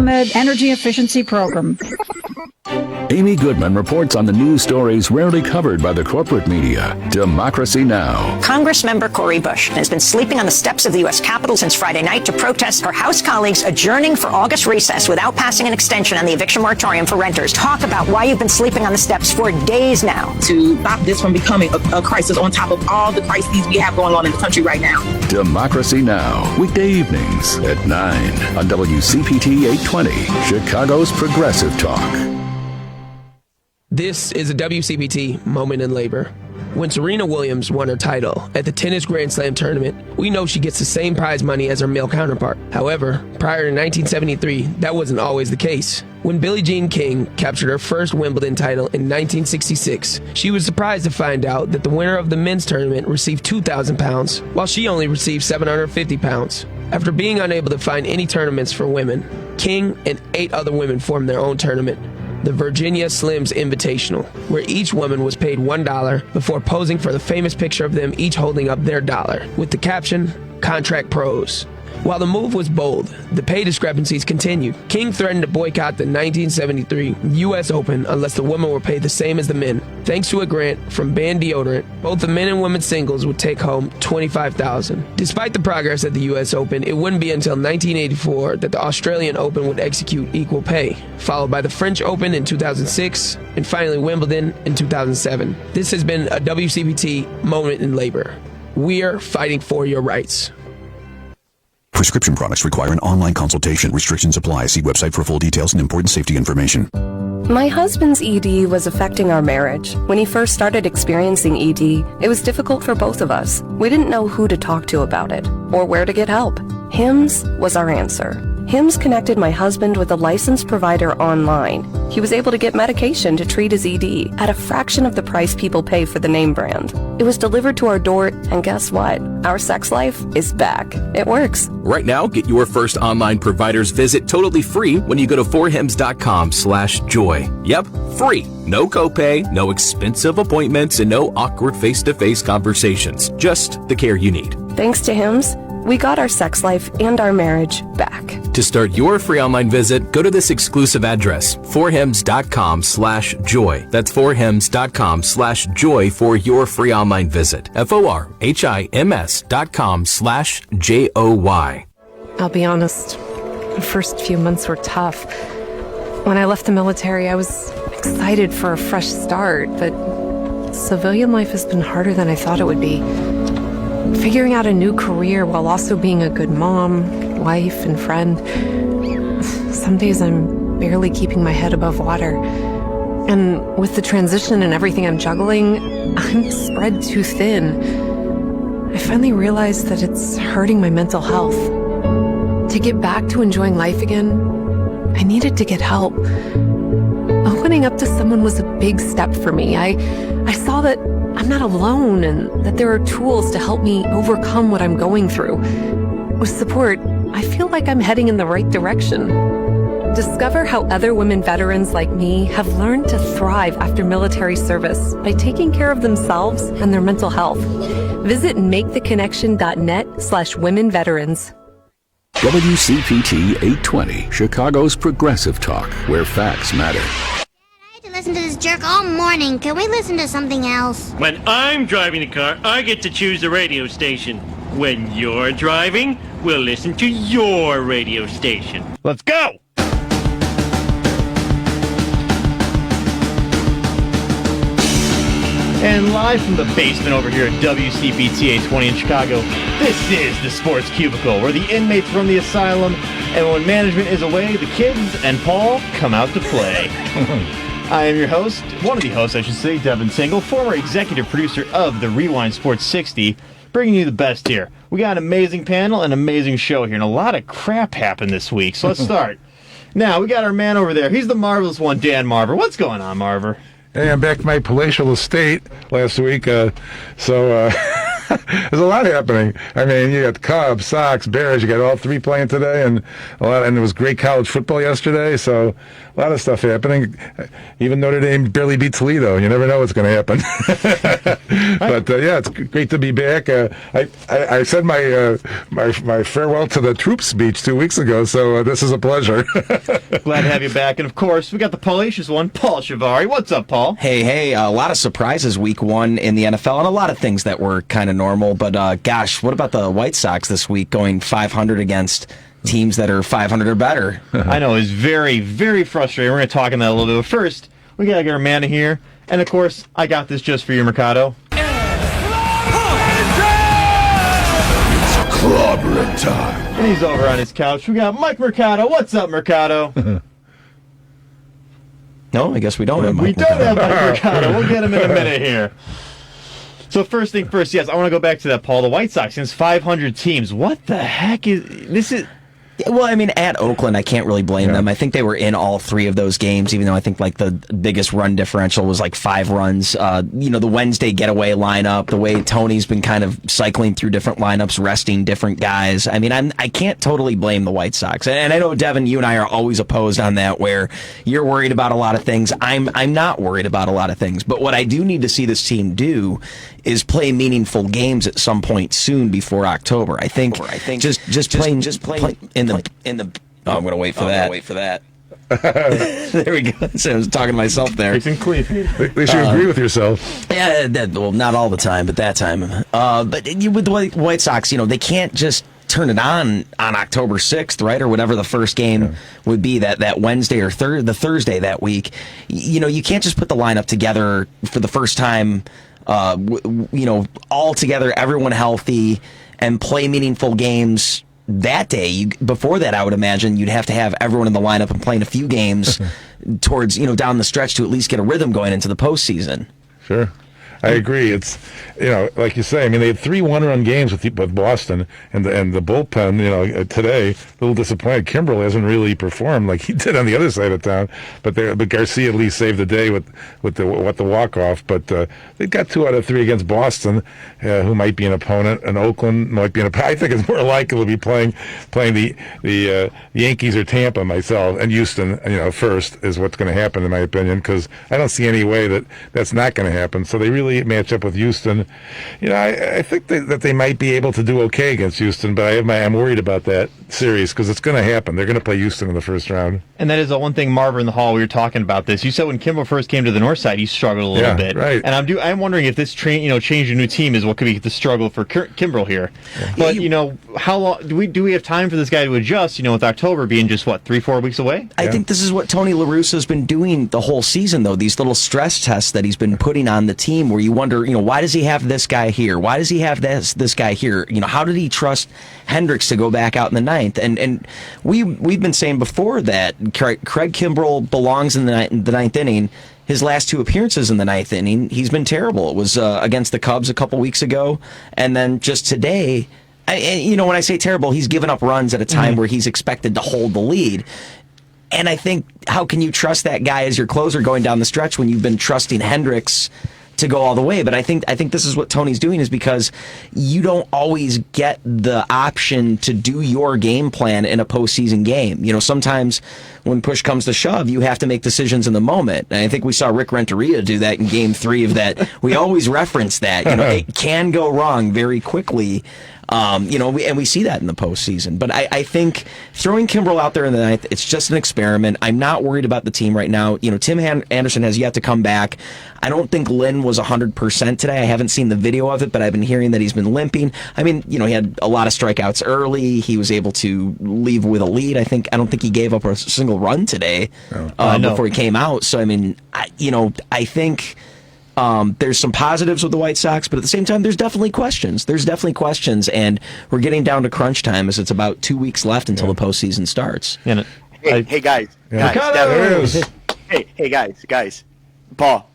Energy Efficiency Program. Amy Goodman reports on the news stories rarely covered by the corporate media. Democracy Now! Congressmember Cori Bush has been sleeping on the steps of the U.S. Capitol since Friday night to protest her House colleagues adjourning for August recess without passing an extension on the eviction moratorium for renters. Talk about why you've been sleeping on the steps for days now. To stop this from becoming a crisis on top of all the crises we have going on in the country right now. Democracy Now! Weekday evenings at 9 on WCPT 820, Chicago's Progressive Talk. This is a WCPT moment in labor. When Serena Williams won her title at the Tennis Grand Slam tournament, we know she gets the same prize money as her male counterpart. However, prior to 1973, that wasn't always the case. When Billie Jean King captured her first Wimbledon title in 1966, she was surprised to find out that the winner of the men's tournament received £2,000, while she only received £750. After being unable to find any tournaments for women, King and 8 other women formed their own tournament, the Virginia Slims Invitational, where each woman was paid $1 before posing for the famous picture of them each holding up their dollar, with the caption, "Contract Pros." While the move was bold, the pay discrepancies continued. King threatened to boycott the 1973 U.S. Open unless the women were paid the same as the men. Thanks to a grant from Band Deodorant, both the men and women's singles would take home $25,000. Despite the progress at the U.S. Open, it wouldn't be until 1984 that the Australian Open would execute equal pay, followed by the French Open in 2006, and finally Wimbledon in 2007. This has been a WCPT moment in labor. We're fighting for your rights. Prescription products require an online consultation. Restrictions apply. See website for full details and important safety information. My husband's ED was affecting our marriage. When he first started experiencing ED, it was difficult for both of us. We didn't know who to talk to about it or where to get help. HIMSS was our answer. HIMSS connected my husband with a licensed provider online. He was able to get medication to treat his ED at a fraction of the price people pay for the name brand. It was delivered to our door, and guess what? Our sex life is back. It works. Right now, get your first online provider's visit totally free when you go to forhims.com/joy. Yep, free. No copay, no expensive appointments, and no awkward face-to-face conversations. Just the care you need. Thanks to HIMSS, we got our sex life and our marriage back. To start your free online visit, go to this exclusive address, forhims.com/joy. That's forhims.com/joy for your free online visit. forhims.com/joy. I'll be honest, the first few months were tough. When I left the military, I was excited for a fresh start, but civilian life has been harder than I thought it would be. Figuring out a new career while also being a good mom, wife, and friend. Some days I'm barely keeping my head above water. And with the transition and everything I'm juggling, I'm spread too thin. I finally realized that it's hurting my mental health. To get back to enjoying life again, I needed to get help. Opening up to someone was a big step for me. I saw that I'm not alone and that there are tools to help me overcome what I'm going through. With support, I feel like I'm heading in the right direction. Discover how other women veterans like me have learned to thrive after military service by taking care of themselves and their mental health. Visit maketheconnection.net/women veterans. WCPT 820, Chicago's Progressive Talk, where facts matter. Listen to this jerk all morning. Can we listen to something else? When I'm driving the car, I get to choose the radio station. When you're driving, we'll listen to your radio station. Let's go! And live from the basement over here at WCPT 820 in Chicago, this is the Sports Cubicle, where the inmates run the asylum, and when management is away, the kids and Paul come out to play. I am your host, one of the hosts, I should say, Devin Tingle, former executive producer of the Rewind Sports 60, bringing you the best here. We got an amazing panel, an amazing show here, and a lot of crap happened this week, so let's start. Now, we got our man over there. He's the marvelous one, Dan Marver. What's going on, Marver? Hey, I'm back to my palatial estate last week, so There's a lot happening. I mean, you got Cubs, Sox, Bears. You got all three playing today, and there was great college football yesterday. So a lot of stuff happening. Even Notre Dame barely beat Toledo. You never know what's going to happen. But yeah, it's great to be back. I said my farewell to the troops speech 2 weeks ago, so this is a pleasure. Glad to have you back. And of course, we got the Palacious one, Paul Chivari. What's up, Paul? Hey, a lot of surprises week one in the NFL, and a lot of things that were kind of normal. But gosh, what about the White Sox this week going 500 against teams that are 500 or better? I know, it's very, very frustrating. We're going to talk on that a little bit. But first, we got to get Amanda here. And of course, I got this just for you, Mercado. Clobbering time. And he's over on his couch. We got Mike Mercado. What's up, Mercado? No, I guess we don't have Mike. We don't have Mike Mercado. We'll get him in a minute here. So first thing first, yes, I want to go back to that, Paul. The White Sox, since 500 teams, what the heck is this? Well, I mean, at Oakland, I can't really blame them. I think they were in all three of those games, even though I think like the biggest run differential was like 5 runs. The Wednesday getaway lineup, the way Tony's been kind of cycling through different lineups, resting different guys. I mean, I can't totally blame the White Sox. And I know, Devin, you and I are always opposed on that, where you're worried about a lot of things. I'm not worried about a lot of things. But what I do need to see this team do is play meaningful games at some point soon before October. I think just playing in the. Oh, I'm going to wait for that. There we go. So I was talking to myself there. At least you agree with yourself. Yeah, well, not all the time, but that time. But with the White Sox, they can't just turn it on October 6th, right, or whatever the first game would be, that Wednesday or the Thursday that week. You can't just put the lineup together for the first time, all together, everyone healthy, and play meaningful games that day. Before that, I would imagine you'd have to have everyone in the lineup and playing a few games towards, down the stretch to at least get a rhythm going into the postseason. Sure. I agree. It's, like you say, I mean, they had 3 one-run games with Boston, and the bullpen, today, a little disappointed. Kimbrel hasn't really performed like he did on the other side of town, but Garcia at least saved the day with the walk-off. But they got 2 out of 3 against Boston, who might be an opponent, and Oakland might be an opponent. I think it's more likely to be playing the Yankees or Tampa, myself, and Houston, first is what's going to happen, in my opinion, because I don't see any way that's not going to happen. So they really match up with Houston. I think that they might be able to do okay against Houston, but I'm worried about that series because it's going to happen. They're going to play Houston in the first round. And that is the one thing, Marver, in the hall, we were talking about this. You said when Kimbrel first came to the north side, he struggled a little bit. Right. And I'm wondering if this change a new team is what could be the struggle for Kimbrel here. Yeah. But how long do we have time for this guy to adjust? With October being just 3-4 weeks away. I think this is what Tony La Russa's been doing the whole season, though. These little stress tests that he's been putting on the team, where you wonder, why does he have this guy here? Why does he have this guy here? How did he trust Hendricks to go back out in the ninth? And we've been saying before that Craig Kimbrel belongs in the ninth inning. His last 2 appearances in the ninth inning, he's been terrible. It was against the Cubs a couple weeks ago, and then just today. When I say terrible, he's given up runs at a time where he's expected to hold the lead. And I think, how can you trust that guy as your closer going down the stretch when you've been trusting Hendricks to go all the way? But I think this is what Tony's doing, is because you don't always get the option to do your game plan in a postseason game. Sometimes when push comes to shove, you have to make decisions in the moment. And I think we saw Rick Renteria do that in Game 3 of that. We always reference that. It can go wrong very quickly. And we see that in the postseason. But I think throwing Kimbrel out there in the ninth, it's just an experiment. I'm not worried about the team right now. Tim Anderson has yet to come back. I don't think Lynn was 100% today. I haven't seen the video of it, but I've been hearing that he's been limping. I mean, he had a lot of strikeouts early. He was able to leave with a lead. I don't think he gave up a single run today before he came out. So, I mean, I think there's some positives with the White Sox, but at the same time, there's definitely questions. And we're getting down to crunch time, as it's about 2 weeks left until the postseason starts. Hey guys. There it is. Hey guys. Paul,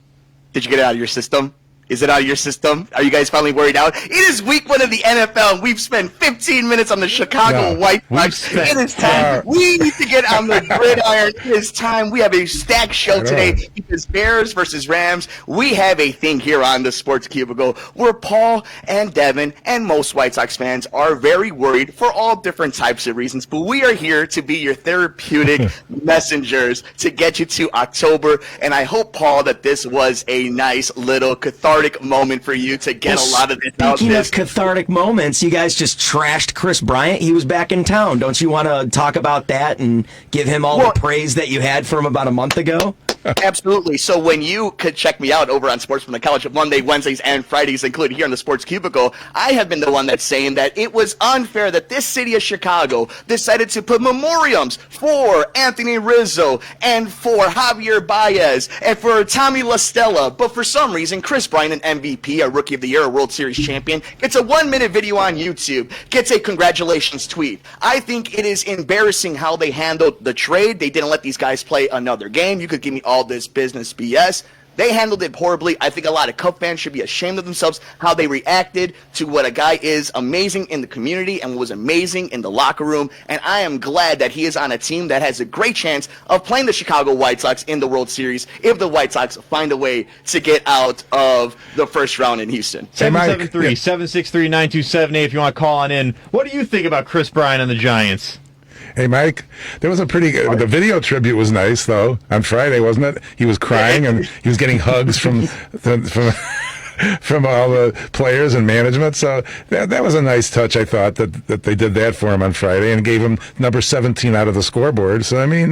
did you get it out of your system? Is it out of your system? Are you guys finally worried out? It is week 1 of the NFL. We've spent 15 minutes on the Chicago White Sox. It is time. We need to get on the gridiron. It is time. We have a stacked show today because Bears versus Rams. We have a thing here on the Sports Cubicle where Paul and Devin and most White Sox fans are very worried for all different types of reasons. But we are here to be your therapeutic messengers to get you to October. And I hope, Paul, that this was a nice little cathartic moment for you to get a lot of this out. Speaking of cathartic moments, you guys just trashed Chris Bryant. He was back in town. Don't you want to talk about that and give him all the praise that you had for him about a month ago? Absolutely. So when you could check me out over on Sports from the Couch Monday, Wednesdays, and Fridays, including here on the Sports Cubicle, I have been the one that's saying that it was unfair that this city of Chicago decided to put memoriams for Anthony Rizzo and for Javier Baez and for Tommy La Stella. But for some reason, Chris Bryant, an MVP, a Rookie of the Year, a World Series champion, gets a 1-minute video on YouTube, gets a congratulations tweet. I think it is embarrassing how they handled the trade. They didn't let these guys play another game. You could give me all this business BS. They handled it horribly. I think a lot of Cub fans should be ashamed of themselves how they reacted to what a guy is amazing in the community and was amazing in the locker room. And I am glad that he is on a team that has a great chance of playing the Chicago White Sox in the World Series if the White Sox find a way to get out of the first round in Houston. 773-763-9278 if you want to call on in. What do you think about Chris Bryant and the Giants? Hey, Mike, there was a pretty good... The video tribute was nice, though, on Friday, wasn't it? He was crying, and he was getting hugs from all the players and management. So that was a nice touch, I thought, that they did that for him on Friday and gave him number 17 out of the scoreboard. So, I mean,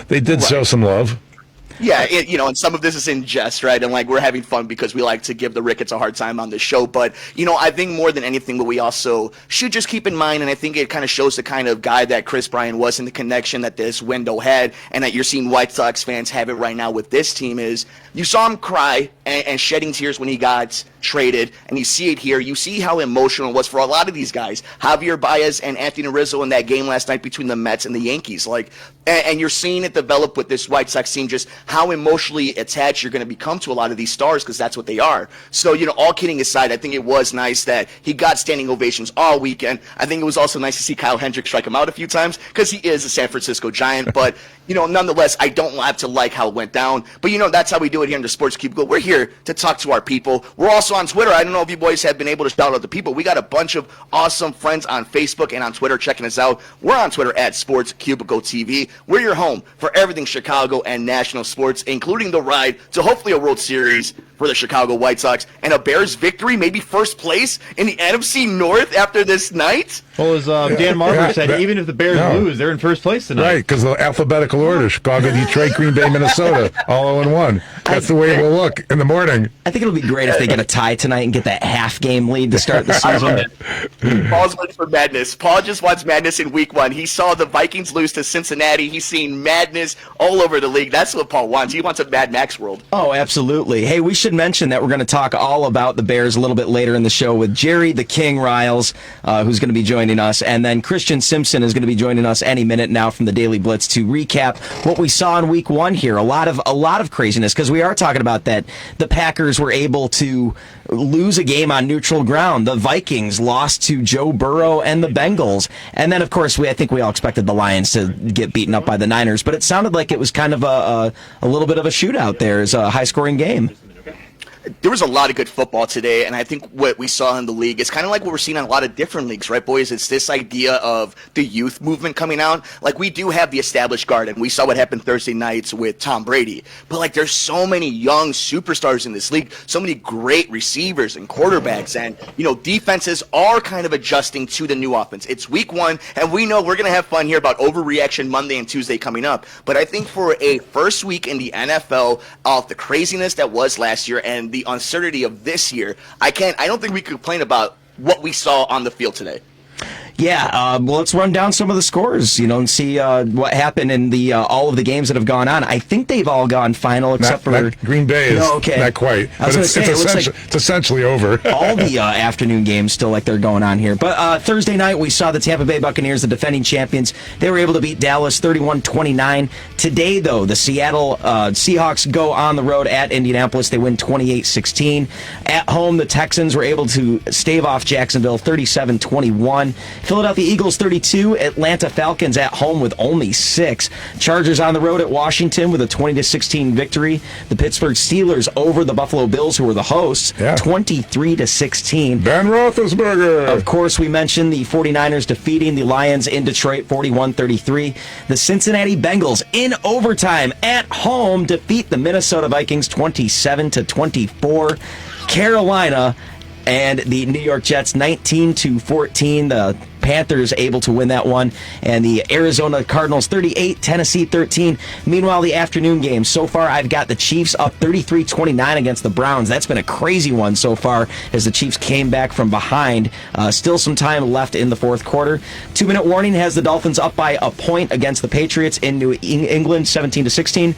they did show some love. Yeah, and some of this is in jest, right? And, we're having fun because we like to give the Ricketts a hard time on the show. But, I think more than anything, what we also should just keep in mind, and I think it kind of shows the kind of guy that Chris Bryant was and the connection that this window had, and that you're seeing White Sox fans have it right now with this team, is you saw him cry and shedding tears when he got traded, and you see it here. You see how emotional it was for a lot of these guys. Javier Baez and Anthony Rizzo in that game last night between the Mets and the Yankees. And you're seeing it develop with this White Sox team, just how emotionally attached you're going to become to a lot of these stars, because that's what they are. So, all kidding aside, I think it was nice that he got standing ovations all weekend. I think it was also nice to see Kyle Hendricks strike him out a few times because he is a San Francisco Giant. But, nonetheless, I don't have to like how it went down. But, that's how we do it here in the Sports Cubicle. We're here to talk to our people. We're also on Twitter. I don't know if you boys have been able to shout out the people. We got a bunch of awesome friends on Facebook and on Twitter checking us out. We're on Twitter at Sports Cubicle TV. We're your home for everything Chicago and national sports, including the ride to hopefully a World Series for the Chicago White Sox and a Bears victory, maybe first place in the NFC North after this night. Well, as Dan Marver said, even if the Bears lose, they're in first place tonight. Right, because the alphabetical order: Chicago, Detroit, Green Bay, Minnesota, all 0-1. That's the way it will look in the morning. I think it'll be great if they get a tie tonight and get that half-game lead to start the season. Paul's waiting for madness. Paul just wants madness in week 1. He saw the Vikings lose to Cincinnati. He's seen madness all over the league. That's what Paul wants. He wants a Mad Max world. Oh, absolutely. Hey, we should mention that we're going to talk all about the Bears a little bit later in the show with Jerry the King Riles, who's going to be joining us, and then Christian Simpson is going to be joining us any minute now from the Daily Blitz to recap what we saw in week 1 here. A lot of craziness, because we are talking about that. The Packers were able to lose a game on neutral ground. The Vikings lost to Joe Burrow and the Bengals. And then, of course, I think we all expected the Lions to get beaten up by the Niners, but it sounded like it was kind of a little bit of a shootout there. It's a high-scoring game. There was a lot of good football today, and I think what we saw in the league is kind of like what we're seeing in a lot of different leagues, right, boys? It's this idea of the youth movement coming out. We do have the established guard, and we saw what happened Thursday nights with Tom Brady. But, there's so many young superstars in this league, so many great receivers and quarterbacks, and, defenses are kind of adjusting to the new offense. It's week 1, and we know we're going to have fun here about overreaction Monday and Tuesday coming up. But I think for a first week in the NFL, of the craziness that was last year and the uncertainty of this year, I don't think we could complain about what we saw on the field today. Yeah, well, let's run down some of the scores, and see what happened in the all of the games that have gone on. I think they've all gone final except for Green Bay is not quite. But it's essentially over. All the afternoon games still like they're going on here. But Thursday night, we saw the Tampa Bay Buccaneers, the defending champions. They were able to beat Dallas 31-29. Today, though, the Seattle Seahawks go on the road at Indianapolis. They win 28-16. At home, the Texans were able to stave off Jacksonville 37-21. Philadelphia Eagles 32, Atlanta Falcons at home with only 6. Chargers on the road at Washington with a 20-16 victory. The Pittsburgh Steelers over the Buffalo Bills, who were the hosts, 23-16. Ben Roethlisberger. Of course, we mentioned the 49ers defeating the Lions in Detroit 41-33. The Cincinnati Bengals in overtime at home defeat the Minnesota Vikings 27-24. Carolina and the New York Jets 19-14. The Panthers able to win that one. And the Arizona Cardinals 38, Tennessee 13. Meanwhile, the afternoon game. So far, I've got the Chiefs up 33-29 against the Browns. That's been a crazy one so far as the Chiefs came back from behind. Still some time left in the fourth quarter. 2-minute warning has the Dolphins up by a point against the Patriots in New England, 17-16.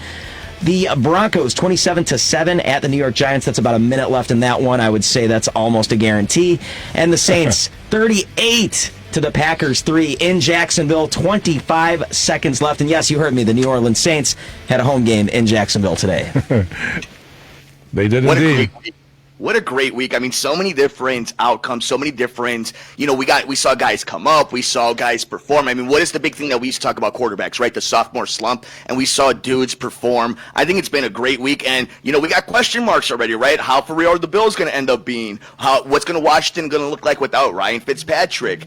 The Broncos 27-7 at the New York Giants. That's about a minute left in that one. I would say that's almost a guarantee. And the Saints 38 to the Packers 3 in Jacksonville. 25 seconds left. And yes, you heard me. The New Orleans Saints had a home game in Jacksonville today. They did indeed. What a great week. I mean, so many different outcomes, so many different, we saw guys come up, we saw guys perform. I mean, what is the big thing that we used to talk about quarterbacks, right? The sophomore slump, and we saw dudes perform. I think it's been a great week, and, we got question marks already, right? How for real are the Bills going to end up being? What's Washington going to look like without Ryan Fitzpatrick?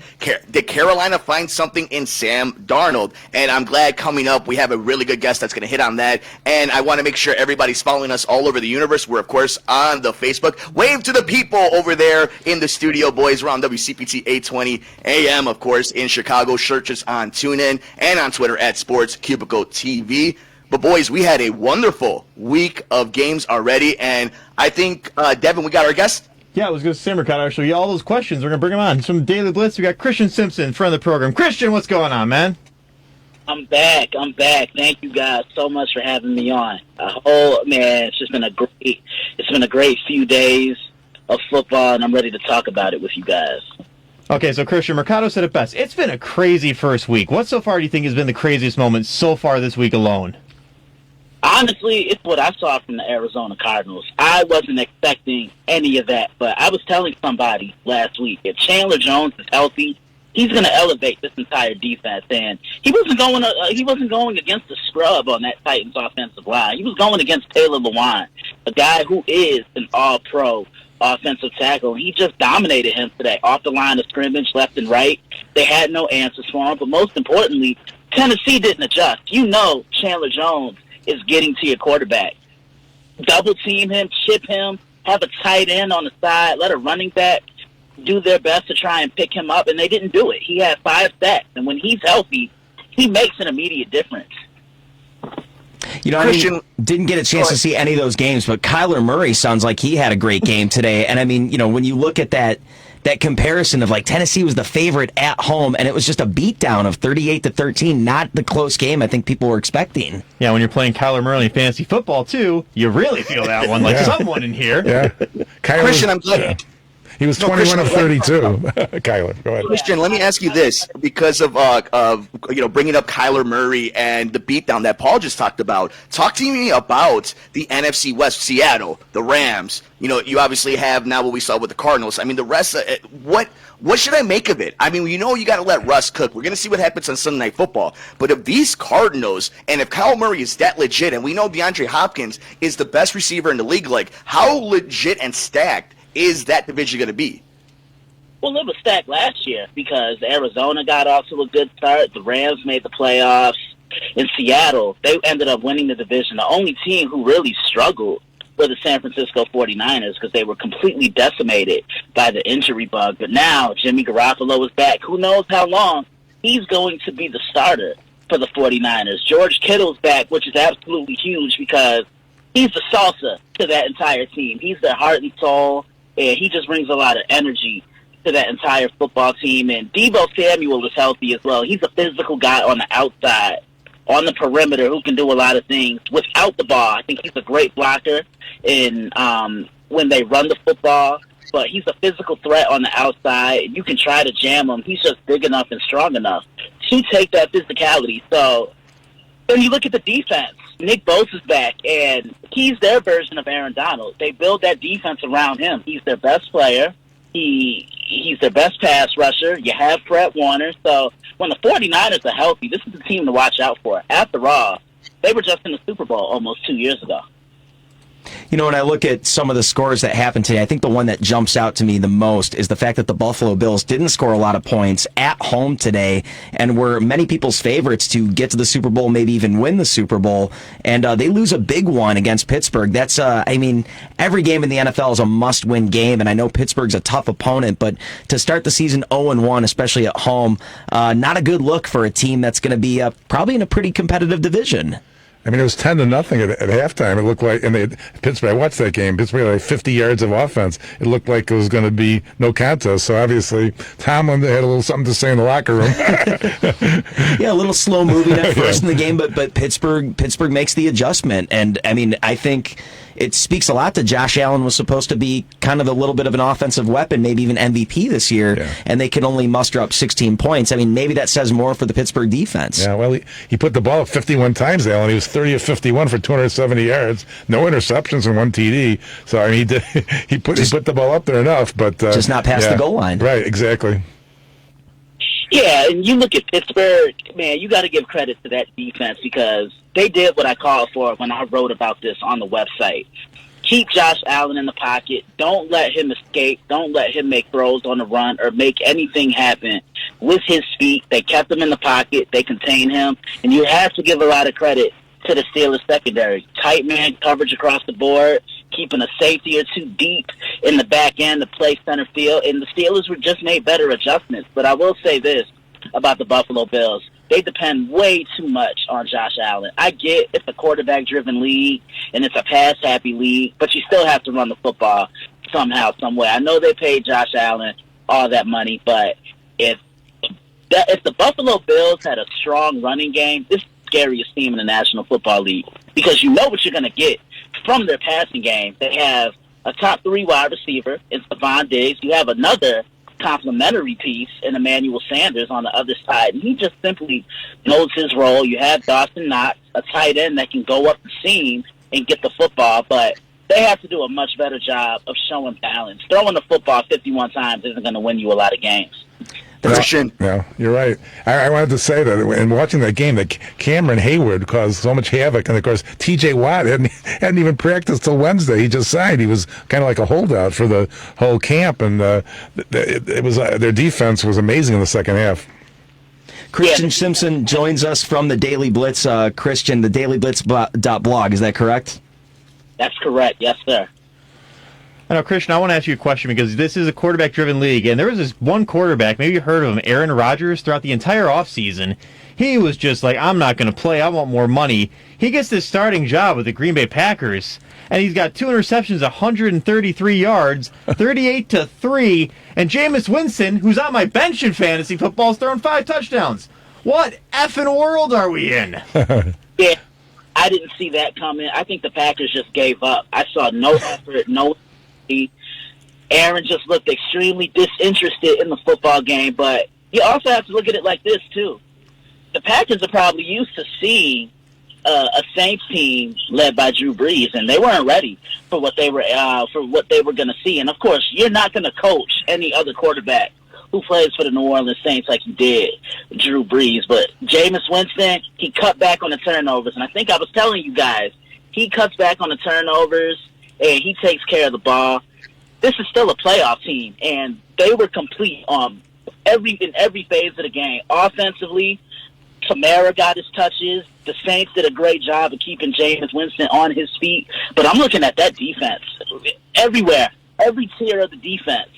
Did Carolina find something in Sam Darnold? And I'm glad coming up we have a really good guest that's going to hit on that, and I want to make sure everybody's following us all over the universe. We're, of course, on the Facebook. Wave to the people over there in the studio, boys. We're on WCPT 820 AM, of course, in Chicago. Search us on TuneIn and on Twitter at Sports Cubicle TV. But, boys, we had a wonderful week of games already, and I think, Devin, we got our guest. Yeah, I was going to say, Mercado, show you all those questions. We're going to bring them on. From Daily Blitz, we got Christian Simpson in front of the program. Christian, what's going on, man? I'm back. Thank you guys so much for having me on. It's been a great few days of football, and I'm ready to talk about it with you guys. Okay, so Christian, Mercado said it best. It's been a crazy first week. What so far do you think has been the craziest moment so far this week alone? Honestly, it's what I saw from the Arizona Cardinals. I wasn't expecting any of that, but I was telling somebody last week, if Chandler Jones is healthy, he's going to elevate this entire defense, and he wasn't going against the scrub on that Titans offensive line. He was going against Taylor Lewan, a guy who is an all-pro offensive tackle, and he just dominated him today off the line of scrimmage, left and right. They had no answers for him, but most importantly, Tennessee didn't adjust. Chandler Jones is getting to your quarterback. Double team him, chip him, have a tight end on the side, let a running back do their best to try and pick him up, and they didn't do it. He had 5 sacks, and when he's healthy, he makes an immediate difference. I didn't get a chance to see any of those games, but Kyler Murray sounds like he had a great game today. And I mean, when you look at that comparison of Tennessee was the favorite at home, and it was just a beatdown of 38-13, not the close game I think people were expecting. Yeah, when you're playing Kyler Murray in fantasy football too, you really feel that one someone in here. Yeah, Christian, I'm glad. He was 21 of 32. Kyler, go ahead. Christian, let me ask you this, because of bringing up Kyler Murray and the beatdown that Paul just talked about. Talk to me about the NFC West, Seattle, the Rams. You obviously have now what we saw with the Cardinals. I mean, the rest. What should I make of it? I mean, you got to let Russ cook. We're going to see what happens on Sunday Night Football. But if these Cardinals, and if Kyle Murray is that legit, and we know DeAndre Hopkins is the best receiver in the league, how legit and stacked is that division going to be? Well, it was stacked last year because Arizona got off to a good start. The Rams made the playoffs. In Seattle, they ended up winning the division. The only team who really struggled were the San Francisco 49ers because they were completely decimated by the injury bug. But now Jimmy Garoppolo is back. Who knows how long he's going to be the starter for the 49ers. George Kittle's back, which is absolutely huge because he's the salsa to that entire team. He's their heart and soul. And he just brings a lot of energy to that entire football team. And Deebo Samuel is healthy as well. He's a physical guy on the outside, on the perimeter, who can do a lot of things without the ball. I think he's a great blocker in when they run the football, but he's a physical threat on the outside. You can try to jam him. He's just big enough and strong enough to take that physicality. So when you look at the defense, Nick Bosa's back, and he's their version of Aaron Donald. They build that defense around him. He's their best player. He's their best pass rusher. You have Fred Warner. So when the 49ers are healthy, this is the team to watch out for. After all, they were just in the Super Bowl almost 2 years ago. You know, when I look at some of the scores that happened today, I think the one that jumps out to me the most is the fact that the Buffalo Bills didn't score a lot of points at home today and were many people's favorites to get to the Super Bowl, maybe even win the Super Bowl. And they lose a big one against Pittsburgh. That's, I mean, every game in the NFL is a must-win game, and I know Pittsburgh's a tough opponent, but to start the season 0-1, especially at home, not a good look for a team that's going to be probably in a pretty competitive division. I mean, it was 10-0 at halftime. It looked like, and Pittsburgh, I watched that game, Pittsburgh had like 50 yards of offense. It looked like it was going to be no contest. So obviously, Tomlin had a little something to say in the locker room. Yeah, a little slow moving at first in the game, but Pittsburgh makes the adjustment. And I mean, I think it speaks a lot that Josh Allen was supposed to be kind of a little bit of an offensive weapon, maybe even MVP this year, and they could only muster up 16 points. I mean, maybe that says more for the Pittsburgh defense. Yeah, well, he put the ball up 51 times, Allen. He was 30 of 51 for 270 yards, no interceptions and one TD. So I mean, he put the ball up there enough, but just not past the goal line. Right, exactly. Yeah, and you look at Pittsburgh, man, you got to give credit to that defense because they did what I called for when I wrote about this on the website. Keep Josh Allen in the pocket. Don't let him escape. Don't let him make throws on the run or make anything happen with his feet. They kept him in the pocket. They contained him. And you have to give a lot of credit to the Steelers secondary. Tight man coverage across the board, keeping a safety or two deep in the back end to play center field. And the Steelers were just made better adjustments. But I will say this about the Buffalo Bills. They depend way too much on Josh Allen. I get it's a quarterback-driven league and it's a pass-happy league, but you still have to run the football somehow, some way. I know they paid Josh Allen all that money, but if the Buffalo Bills had a strong running game, this is the scariest team in the National Football League because you know what you're going to get from their passing game. They have a top 3 wide receiver in Stephon Diggs. You have another complementary piece in Emmanuel Sanders on the other side, and he just simply knows his role. You have Dawson Knox, a tight end that can go up the seam and get the football, but they have to do a much better job of showing balance. Throwing the football 51 times isn't going to win you a lot of games. Christian. Yeah, you're right. I wanted to say that in watching that game, that Cameron Hayward caused so much havoc, and of course T.J. Watt hadn't even practiced till Wednesday. He just signed. He was kind of like a holdout for the whole camp, and it was their defense was amazing in the second half. Christian Simpson joins us from the Daily Blitz. Christian, the dailyblitz.blog. Is that correct? That's correct. Yes, sir. Now, Christian, I want to ask you a question because this is a quarterback-driven league, and there was this one quarterback, maybe you heard of him, Aaron Rodgers, throughout the entire offseason. He was just like, I'm not going to play, I want more money. He gets this starting job with the Green Bay Packers, and he's got 2 interceptions, 133 yards, 38-3, and Jameis Winston, who's on my bench in fantasy football, is throwing 5 touchdowns. What effing world are we in? Yeah, I didn't see that coming. I think the Packers just gave up. I saw no effort, no. Aaron just looked extremely disinterested in the football game, but you also have to look at it like this too. The Packers are probably used to seeing a Saints team led by Drew Brees, and they weren't ready for what they were going to see. And of course, you're not going to coach any other quarterback who plays for the New Orleans Saints like you did Drew Brees. But Jameis Winston, he cut back on the turnovers, and I think I was telling you guys, he cuts back on the turnovers. And he takes care of the ball. This is still a playoff team, and they were complete in every phase of the game. Offensively, Kamara got his touches. The Saints did a great job of keeping Jameis Winston on his feet. But I'm looking at that defense everywhere, every tier of the defense.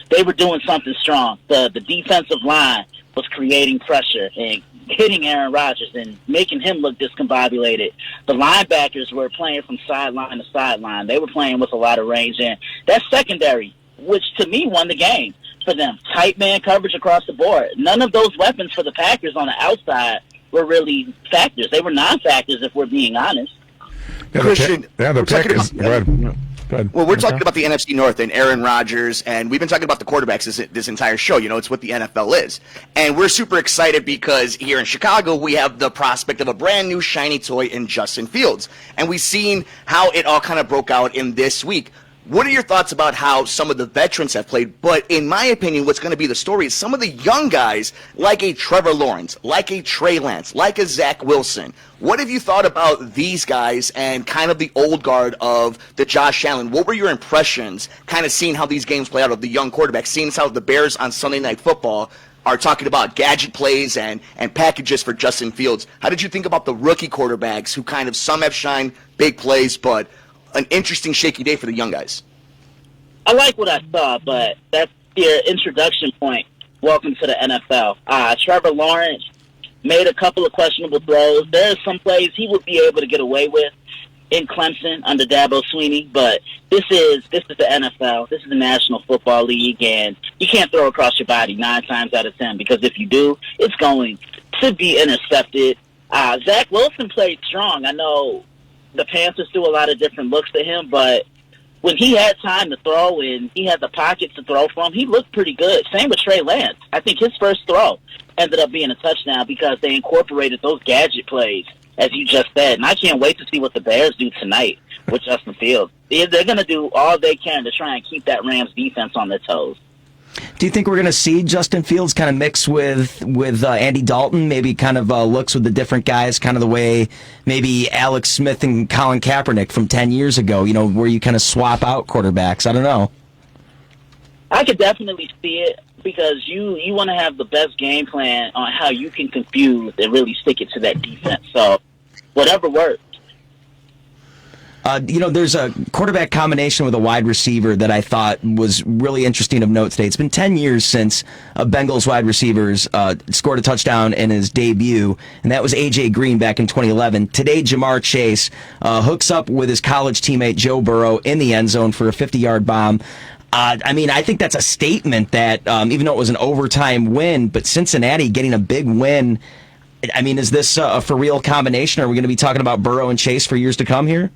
They were doing something strong. The defensive line was creating pressure and hitting Aaron Rodgers and making him look discombobulated. The linebackers were playing from sideline to sideline. They were playing with a lot of range. And that secondary, which to me won the game. for them. Tight man coverage across the board. None of those weapons for the Packers on the outside were really factors. They were non-factors, if we're being honest. Yeah, Christian, the Packers. Go ahead. Well, we're talking about the NFC North and Aaron Rodgers, and we've been talking about the quarterbacks this entire show. You know, it's what the NFL is. And we're super excited because here in Chicago, we have the prospect of a brand new shiny toy in Justin Fields. And we've seen how it all kind of broke out in this week. What are your thoughts about how some of the veterans have played? But in my opinion, what's going to be the story is some of the young guys, like a Trevor Lawrence, like a Trey Lance, like a Zach Wilson. What have you thought about these guys and kind of the old guard of the Josh Allen? What were your impressions kind of seeing how these games play out of the young quarterbacks, seeing how the Bears on Sunday Night Football are talking about gadget plays and packages for Justin Fields? How did you think about the rookie quarterbacks who kind of some have shined big plays, but an interesting shaky day for the young guys? I like what I saw, but that's your introduction point. Welcome to the NFL. Trevor Lawrence made a couple of questionable throws. There are some plays he would be able to get away with in Clemson under Dabo Swinney, but this is the NFL. This is the National Football League, and you can't throw across your body 9 times out of 10, because if you do, it's going to be intercepted. Zach Wilson played strong. I know the Panthers threw a lot of different looks to him, but when he had time to throw and he had the pockets to throw from, he looked pretty good. Same with Trey Lance. I think his first throw ended up being a touchdown because they incorporated those gadget plays, as you just said. And I can't wait to see what the Bears do tonight with Justin Fields. They're going to do all they can to try and keep that Rams defense on their toes. Do you think we're going to see Justin Fields kind of mix with Andy Dalton, maybe kind of looks with the different guys, kind of the way maybe Alex Smith and Colin Kaepernick from 10 years ago, you know, where you kind of swap out quarterbacks? I don't know. I could definitely see it, because you want to have the best game plan on how you can confuse and really stick it to that defense. So whatever works. There's a quarterback combination with a wide receiver that I thought was really interesting of note today. It's been 10 years since a Bengals wide receiver scored a touchdown in his debut, and that was A.J. Green back in 2011. Today, Jamar Chase hooks up with his college teammate Joe Burrow in the end zone for a 50-yard bomb. I think that's a statement that even though it was an overtime win, but Cincinnati getting a big win, is this a for real combination? Are we going to be talking about Burrow and Chase for years to come here?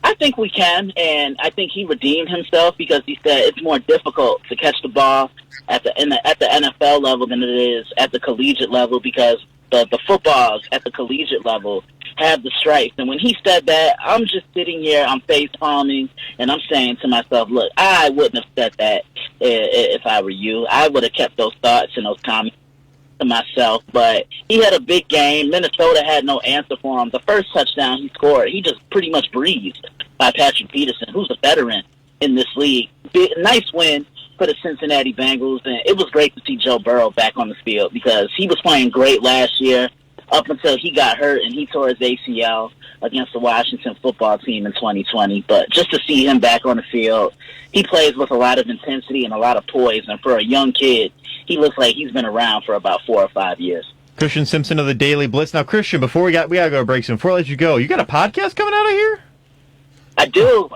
I think we can, and I think he redeemed himself because he said it's more difficult to catch the ball at the NFL level than it is at the collegiate level, because the footballs at the collegiate level have the stripes. And when he said that, I'm just sitting here, I'm face palming, and I'm saying to myself, look, I wouldn't have said that if I were you. I would have kept those thoughts and those comments to myself. But he had a big game. Minnesota had no answer for him. The first touchdown he scored, he just pretty much breezed by Patrick Peterson, who's a veteran in this league. Nice win for the Cincinnati Bengals, and it was great to see Joe Burrow back on the field because he was playing great last year up until he got hurt and he tore his ACL against the Washington football team in 2020. But just to see him back on the field, he plays with a lot of intensity and a lot of poise, and for a young kid, he looks like he's been around for about 4 or 5 years. Christian Simpson of the Daily Blitz. Now, Christian, we gotta go to break soon. Before I let you go, you got a podcast coming out of here? I do.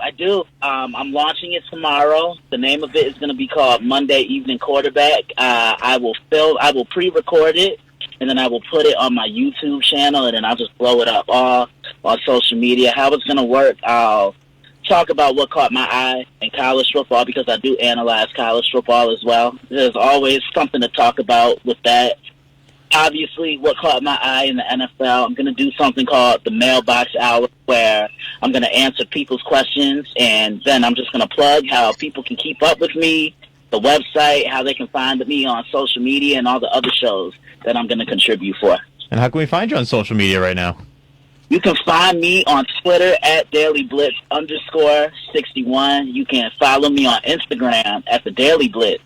I'm launching it tomorrow. The name of it is going to be called Monday Evening Quarterback. I will pre-record it, and then I will put it on my YouTube channel, and then I'll just blow it up all on social media. How it's going to work, I'll talk about what caught my eye in college football, because I do analyze college football as well. There's always something to talk about with that. Obviously, what caught my eye in the NFL, I'm going to do something called the Mailbox Hour, where I'm going to answer people's questions, and then I'm just going to plug how people can keep up with me, the website, how they can find me on social media, and all the other shows that I'm going to contribute for. And how can we find you on social media right now? You can find me on Twitter at DailyBlitz_61. You can follow me on Instagram at the Daily Blitz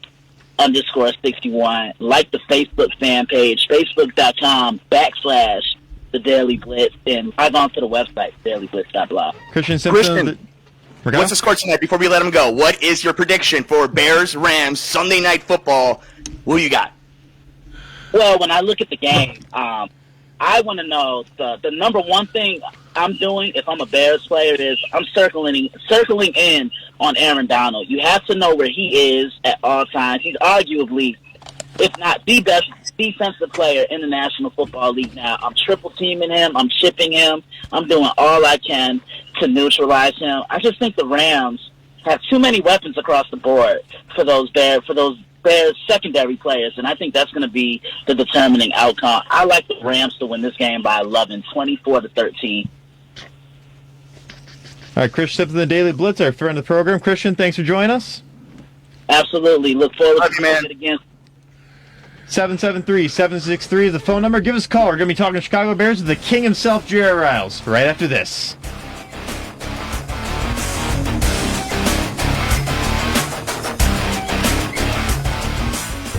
_61. Like the Facebook fan page, facebook.com/the Daily Blitz, and log on to the website, dailyblitz.blog. Christian Simpson. What's the score tonight before we let him go? What is your prediction for Bears-Rams Sunday Night Football? Who you got? Well, when I look at the game, I want to know the number one thing I'm doing if I'm a Bears player is I'm circling in on Aaron Donald. You have to know where he is at all times. He's arguably, if not the best defensive player in the National Football League now. I'm triple teaming him. I'm shipping him. I'm doing all I can to neutralize him. I just think the Rams have too many weapons across the board for those Bears secondary players, and I think that's going to be the determining outcome. I like the Rams to win this game by 11, 24-13. All right, Christian Simpson, the Daily Blitz, our friend of the program. Christian, thanks for joining us. Absolutely. Look forward to it again. 773-763 is the phone number. Give us a call. We're going to be talking to Chicago Bears with the king himself, Jerry Riles, right after this.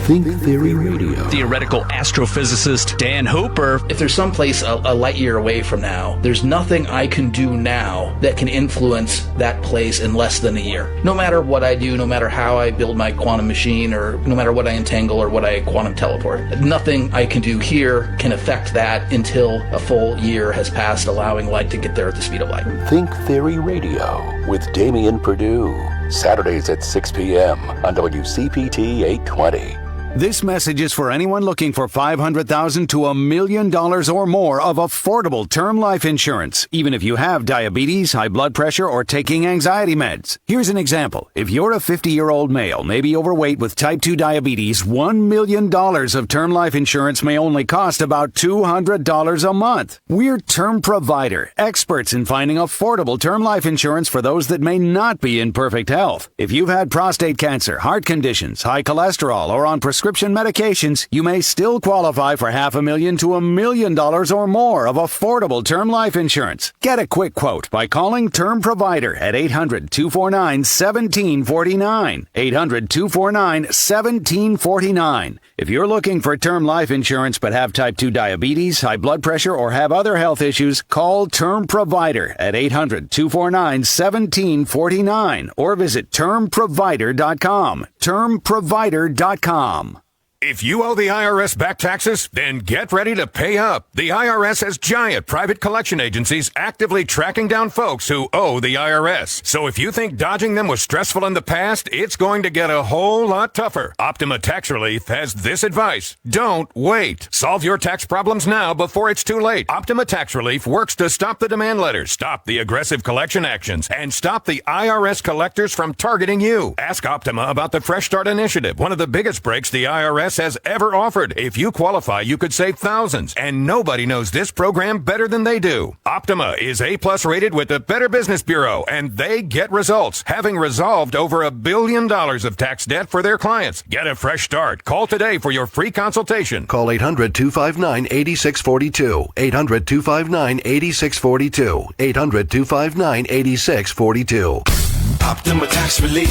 Think Theory Radio. Theoretical astrophysicist Dan Hooper. If there's someplace a light year away from now, there's nothing I can do now that can influence that place in less than a year. No matter what I do, no matter how I build my quantum machine, or no matter what I entangle or what I quantum teleport, nothing I can do here can affect that until a full year has passed, allowing light to get there at the speed of light. Think Theory Radio with Damian Perdue. Saturdays at 6 p.m. on WCPT 820. This message is for anyone looking for $500,000 to $1 million or more of affordable term life insurance, even if you have diabetes, high blood pressure, or taking anxiety meds. Here's an example. If you're a 50-year-old male, maybe overweight with type 2 diabetes, $1 million of term life insurance may only cost about $200 a month. We're Term Provider, experts in finding affordable term life insurance for those that may not be in perfect health. If you've had prostate cancer, heart conditions, high cholesterol, or on prescription medications, you may still qualify for $500,000 to $1 million or more of affordable term life insurance. Get a quick quote by calling Term Provider at 800-249-1749. 800-249-1749. If you're looking for term life insurance but have type 2 diabetes, high blood pressure, or have other health issues, call Term Provider at 800-249-1749 or visit termprovider.com. Termprovider.com. If you owe the IRS back taxes, then get ready to pay up. The IRS has giant private collection agencies actively tracking down folks who owe the IRS. So if you think dodging them was stressful in the past, it's going to get a whole lot tougher. Optima Tax Relief has this advice. Don't wait. Solve your tax problems now before it's too late. Optima Tax Relief works to stop the demand letters, stop the aggressive collection actions, and stop the IRS collectors from targeting you. Ask Optima about the Fresh Start Initiative, one of the biggest breaks the IRS has ever offered. If you qualify, you could save thousands, and nobody knows this program better than they do. Optima is A+ rated with the Better Business Bureau, and they get results, having resolved over $1 billion of tax debt for their clients. Get a fresh start. Call today for your free consultation. Call 800-259-8642. 800-259-8642. 800-259-8642. Optima Tax Relief.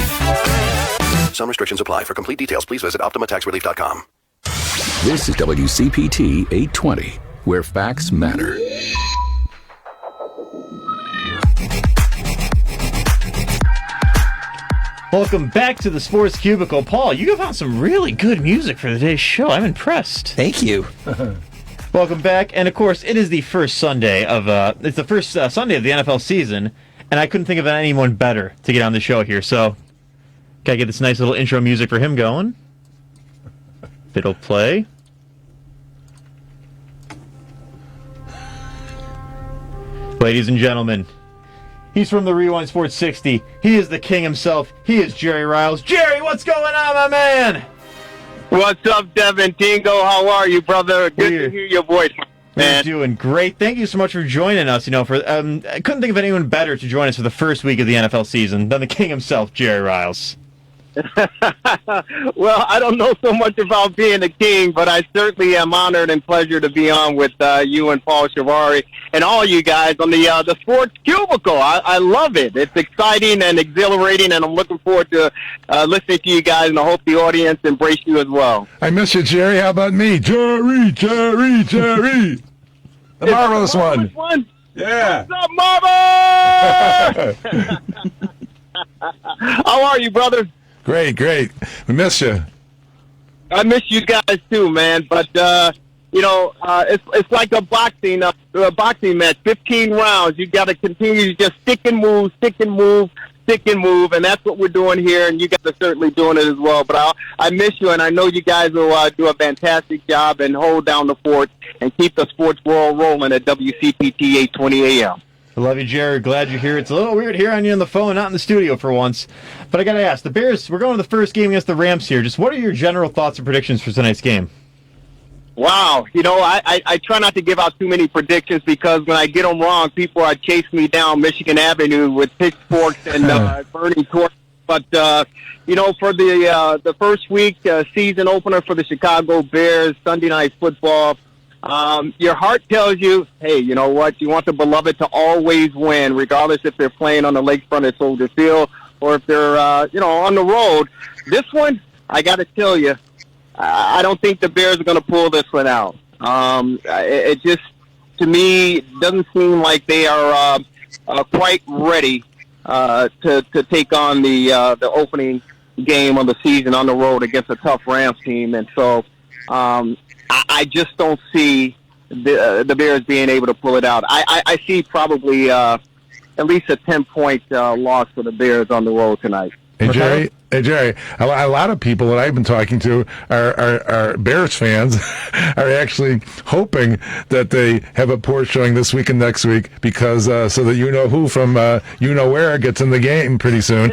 Some restrictions apply. For complete details, please visit OptimaTaxRelief.com. This is WCPT 820, where facts matter. Welcome back to the Sports Cubicle. Paul, you found some really good music for today's show. I'm impressed. Thank you. Welcome back. And of course, it is the first Sunday of Sunday of the NFL season, and I couldn't think of anyone better to get on the show here. So, gotta get this nice little intro music for him going. It'll play. Ladies and gentlemen, he's from the Rewind Sports 60. He is the king himself. He is Jerry Riles. Jerry, what's going on, my man? What's up, Devin Tingle? How are you, brother? Good to hear your voice, man. We're doing great. Thank you so much for joining us. I couldn't think of anyone better to join us for the first week of the NFL season than the king himself, Jerry Riles. Well, I don't know so much about being a king, but I certainly am honored and pleasure to be on with you and Paul Chivari and all you guys on the Sports Cubicle. I love it. It's exciting and exhilarating, and I'm looking forward to listening to you guys, and I hope the audience embrace you as well. I miss you, Jerry. How about me? Jerry. The marvelous one. Yeah. What's up, Marver? How are you, brother? Great. We miss you. I miss you guys too, man. But, it's like a boxing match, 15 rounds. You got to continue to just stick and move, and that's what we're doing here, and you guys are certainly doing it as well. But I miss you, and I know you guys will do a fantastic job and hold down the fort and keep the sports world rolling at WCPT 820 AM. I love you, Jerry. Glad you're here. It's a little weird hearing you on the phone, not in the studio for once. But I got to ask, the Bears, we're going to the first game against the Rams here. Just what are your general thoughts and predictions for tonight's game? Wow. I try not to give out too many predictions because when I get them wrong, people are chasing me down Michigan Avenue with pitchforks and burning torches. But, for the first week season opener for the Chicago Bears, Sunday Night Football, your heart tells you, hey, you know what? You want the beloved to always win, regardless if they're playing on the lakefront at Soldier Field or if they're, on the road. This one, I got to tell you, I don't think the Bears are going to pull this one out. It just, to me, doesn't seem like they are quite ready to take on the opening game of the season on the road against a tough Rams team. And so I just don't see the Bears being able to pull it out. I see probably at least a 10-point loss for the Bears on the road tonight. Hey, Jerry, a lot of people that I've been talking to are Bears fans are actually hoping that they have a poor showing this week and next week because so that who from where gets in the game pretty soon.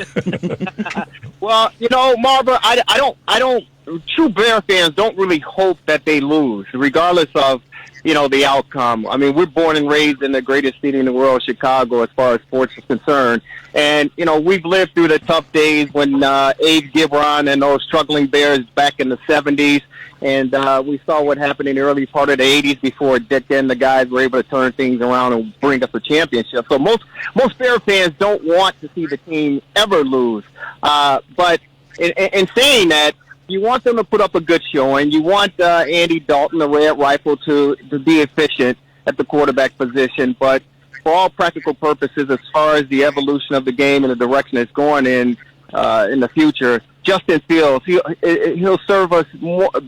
Well, Marver, I don't. True Bear fans don't really hope that they lose, regardless of the outcome. I mean, we're born and raised in the greatest city in the world, Chicago, as far as sports is concerned. And, we've lived through the tough days when Abe Gibron and those struggling Bears back in the 70s. And we saw what happened in the early part of the 80s before then the guys were able to turn things around and bring us a championship. So most Bear fans don't want to see the team ever lose. But in saying that, you want them to put up a good showing. You want Andy Dalton, the Red Rifle, to be efficient at the quarterback position. But for all practical purposes, as far as the evolution of the game and the direction it's going in the future, Justin Fields, he'll serve us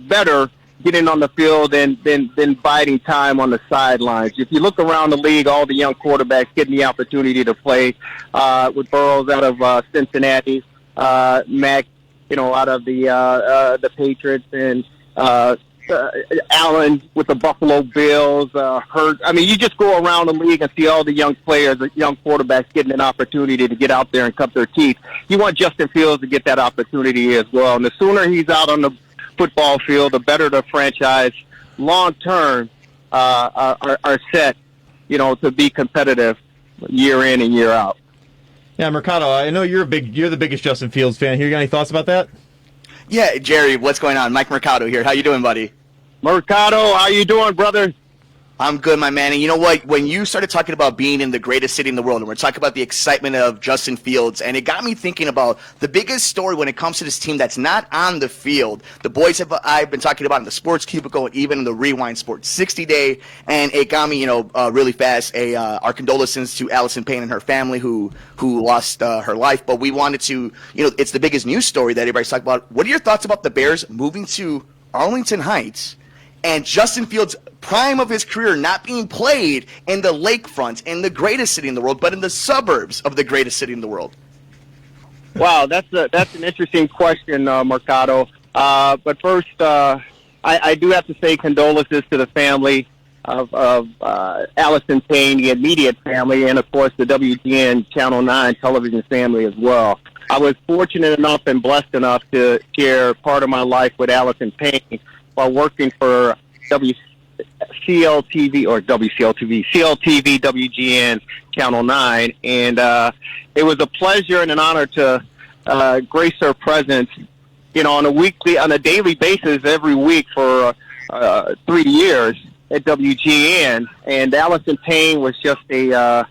better getting on the field than biding time on the sidelines. If you look around the league, all the young quarterbacks getting the opportunity to play with Burrows out of Cincinnati, Mac, out of the Patriots, and Allen with the Buffalo Bills, Hurt. I mean, you just go around the league and see all the young players, the young quarterbacks getting an opportunity to get out there and cut their teeth. You want Justin Fields to get that opportunity as well. And the sooner he's out on the football field, the better the franchise long-term are set, to be competitive year in and year out. Yeah, Mercado, I know you're the biggest Justin Fields fan here. You got any thoughts about that? Yeah, Jerry, what's going on? Mike Mercado here. How you doing, buddy? Mercado, how you doing, brother? I'm good, my man. And you know what? When you started talking about being in the greatest city in the world, and we're talking about the excitement of Justin Fields, and it got me thinking about the biggest story when it comes to this team that's not on the field. The boys I've been talking about in the Sports Cubicle, and even in the Rewind Sports 60 Day, and it got me, really fast. Our condolences to Allison Payne and her family who lost her life. But we wanted to, it's the biggest news story that everybody's talking about. What are your thoughts about the Bears moving to Arlington Heights and Justin Fields' prime of his career not being played in the lakefront, in the greatest city in the world, but in the suburbs of the greatest city in the world? Wow, that's an interesting question, Mercado. But first, I do have to say condolences to the family of Allison Payne, the immediate family, and, of course, the WGN Channel 9 television family as well. I was fortunate enough and blessed enough to share part of my life with Allison Payne while working for CLTV, WGN Channel 9. And it was a pleasure and an honor to grace her presence, on a daily basis every week for 3 years at WGN. And Allison Payne was just a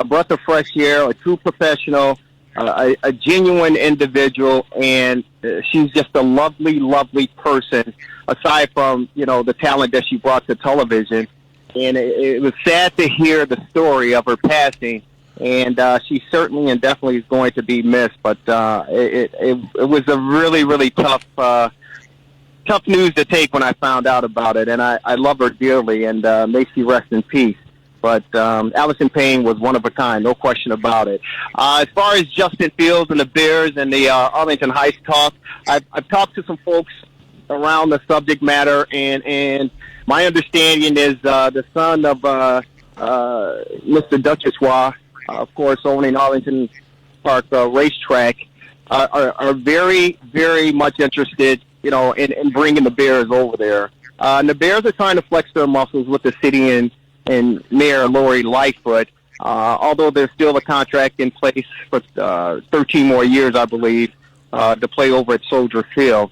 breath of fresh air, a true professional, a genuine individual, and she's just a lovely, lovely person, aside from, the talent that she brought to television. And it was sad to hear the story of her passing, and she certainly and definitely is going to be missed. But it was a really, really tough tough news to take when I found out about it, and I love her dearly, and may she rest in peace. But Allison Payne was one of a kind, no question about it. As far as Justin Fields and the Bears and the Arlington Heights talk, I've talked to some folks around the subject matter, and my understanding is the son of Mr. Duchessois, of course, owning Arlington Park Racetrack, are very, very much interested, in bringing the Bears over there. And the Bears are trying to flex their muscles with the city and Mayor Lori Lightfoot, although there's still a contract in place for 13 more years, I believe, to play over at Soldier Field.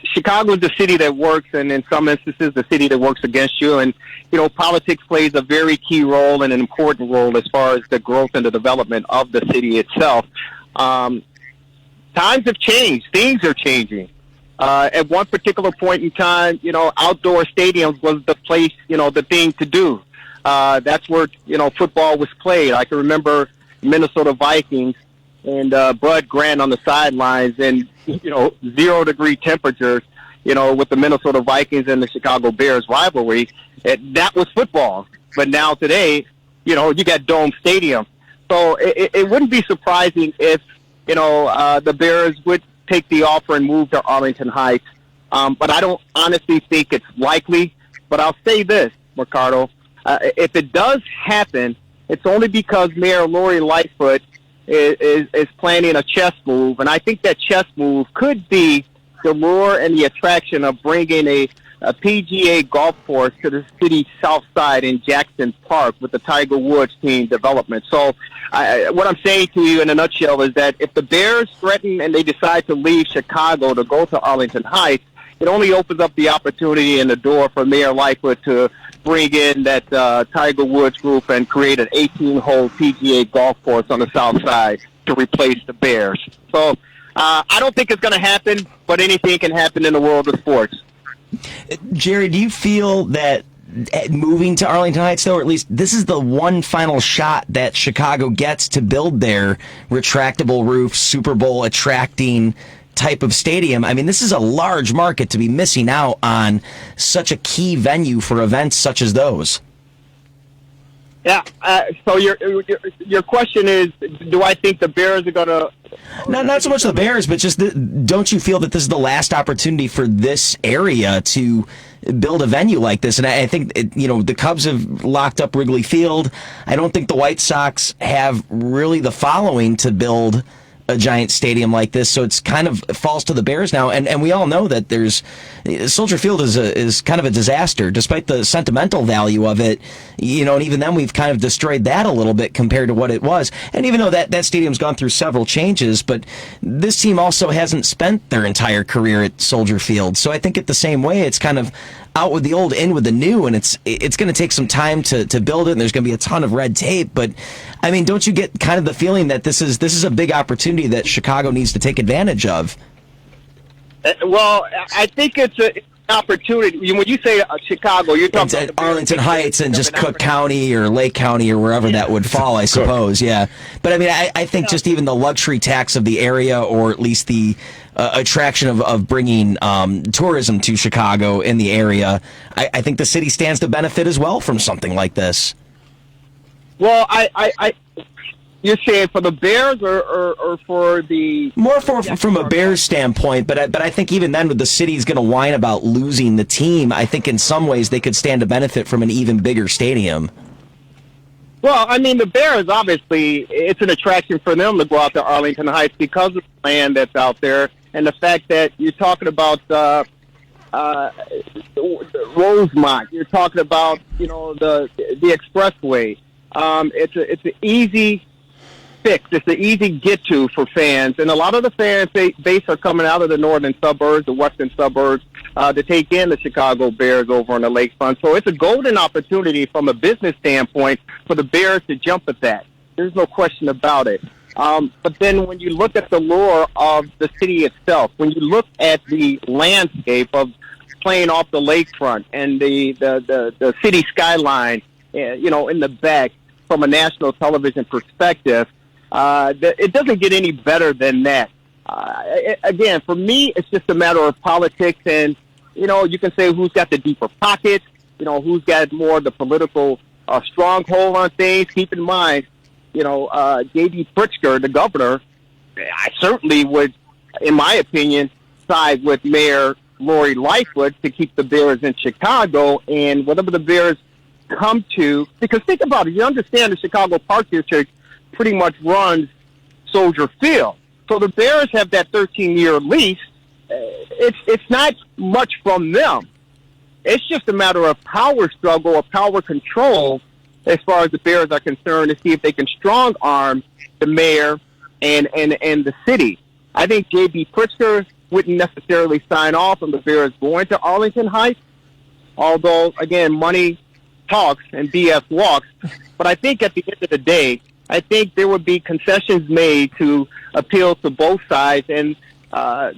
Chicago is the city that works, and in some instances, the city that works against you. And, politics plays a very key role and an important role as far as the growth and the development of the city itself. Times have changed. Things are changing. At one particular point in time, outdoor stadiums was the place, the thing to do. That's where, football was played. I can remember Minnesota Vikings and Bud Grant on the sidelines and, 0-degree temperatures, with the Minnesota Vikings and the Chicago Bears rivalry. That was football. But now today, you got Dome Stadium. So it wouldn't be surprising if, the Bears would take the offer and move to Arlington Heights. But I don't honestly think it's likely. But I'll say this, Mercado. If it does happen, it's only because Mayor Lori Lightfoot is planning a chess move. And I think that chess move could be the lure and the attraction of bringing a PGA golf course to the city's south side in Jackson Park with the Tiger Woods team development. So what I'm saying to you in a nutshell is that if the Bears threaten and they decide to leave Chicago to go to Arlington Heights, it only opens up the opportunity and the door for Mayor Lightfoot to bring in that Tiger Woods group and create an 18-hole PGA golf course on the south side to replace the Bears. So I don't think it's going to happen, but anything can happen in the world of sports. Jerry, do you feel that moving to Arlington Heights, though, or at least this is the one final shot that Chicago gets to build their retractable roof, Super Bowl attracting type of stadium? I mean, this is a large market to be missing out on such a key venue for events such as those. Yeah. So your question is, do I think the Bears are going to? Not so much the Bears, but just don't you feel that this is the last opportunity for this area to build a venue like this? And I think the Cubs have locked up Wrigley Field. I don't think the White Sox have really the following to build a giant stadium like this, so it's kind of falls to the Bears now, and we all know that Soldier Field is kind of a disaster, despite the sentimental value of it, and even then we've kind of destroyed that a little bit compared to what it was. And even though that stadium's gone through several changes, but this team also hasn't spent their entire career at Soldier Field, so I think at the same way it's kind of out with the old, in with the new, and it's going to take some time to build it, and there's going to be a ton of red tape. But I mean, don't you get kind of the feeling that this is a big opportunity that Chicago needs to take advantage of? Well, I think it's an opportunity. When you say Chicago, you're talking about Arlington Heights and just Cook County or Lake County or wherever that would fall, I suppose. Yeah, but I mean, I think just even the luxury tax of the area, or at least the attraction of bringing tourism to Chicago in the area, I think the city stands to benefit as well from something like this. Well, you're saying for the Bears or for the more from a Bears standpoint, but I think even then, with the city's going to whine about losing the team, I think in some ways they could stand to benefit from an even bigger stadium. Well, I mean, the Bears, obviously, it's an attraction for them to go out to Arlington Heights because of the land that's out there and the fact that you're talking about Rosemont. You're talking about, the expressway. It's an easy fix. It's an easy get-to for fans. And a lot of the fans base are coming out of the northern suburbs, the western suburbs, to take in the Chicago Bears over on the lakefront. So it's a golden opportunity from a business standpoint for the Bears to jump at that. There's no question about it. But then when you look at the lure of the city itself, when you look at the landscape of playing off the lakefront and the city skyline, in the back from a national television perspective, it doesn't get any better than that. Again, for me, it's just a matter of politics, and you can say who's got the deeper pockets, who's got more of the political stronghold on things. Keep in mind, J.B. Pritzker, the governor, I certainly would, in my opinion, side with Mayor Lori Lightfoot to keep the Bears in Chicago, and whatever the Bears come to, because think about it, you understand the Chicago Park District pretty much runs Soldier Field. So the Bears have that 13-year lease. It's not much from them. It's just a matter of power struggle or power control as far as the Bears are concerned, to see if they can strong-arm the mayor and the city. I think J.B. Pritzker wouldn't necessarily sign off on the Bears going to Arlington Heights, although, again, money talks and BS walks. But I think at the end of the day, I think there would be concessions made to appeal to both sides, and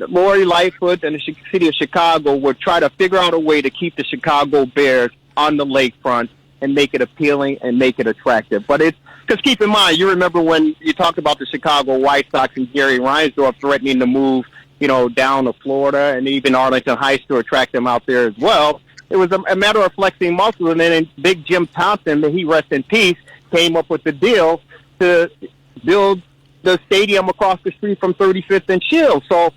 Lori Lightfoot and the city of Chicago would try to figure out a way to keep the Chicago Bears on the lakefront and make it appealing and make it attractive. But it's because keep in mind, you remember when you talked about the Chicago White Sox and Gary Reinsdorf threatening to move, down to Florida and even Arlington Heights to attract them out there as well. It was a matter of flexing muscle, and then Big Jim Thompson, may he rest in peace, came up with the deal to build the stadium across the street from 35th and Shield. So,